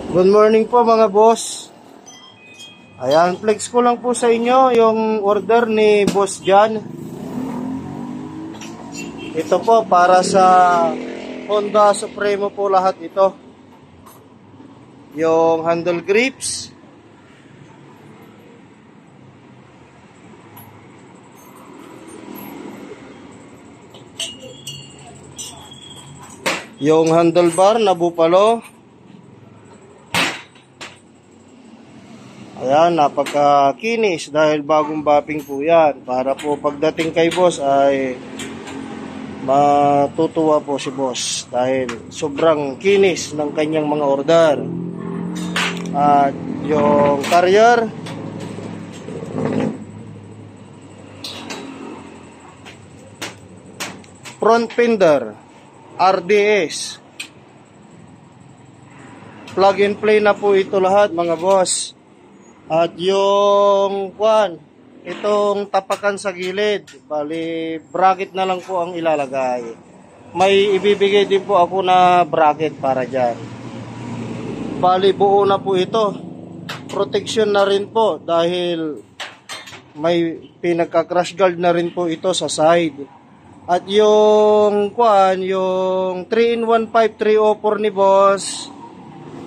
Good morning po mga boss. Ayan, flex ko lang po sa inyo yung order ni Boss Jan. Ito po para sa Honda Supremo po lahat ito. Yung handle grips, yung handlebar na Bupalo. Ayan, napakakinis dahil bagong bapping po yan. Para po pagdating kay boss ay matutuwa po si boss dahil sobrang kinis ng kanyang mga order. At yung carrier, front fender, RDS, plug and play na po ito lahat mga boss. At yung itong tapakan sa gilid, bali bracket na lang po ang ilalagay. May ibibigay din po ako na bracket para dyan. Bali buo na po ito. Protection na rin po dahil may pinagka-crash guard na rin po ito sa side. At yung yung 3-in-1 pipe 304 ni boss,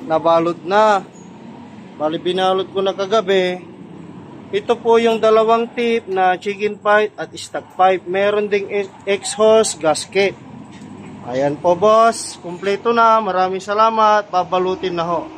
nabalot na. Bali binalot ko na kagabi. Ito po yung dalawang tip na chicken pipe at stock pipe. Meron ding exhaust gasket. Ayan po boss, kumpleto na. Maraming salamat. Babalutin na ho.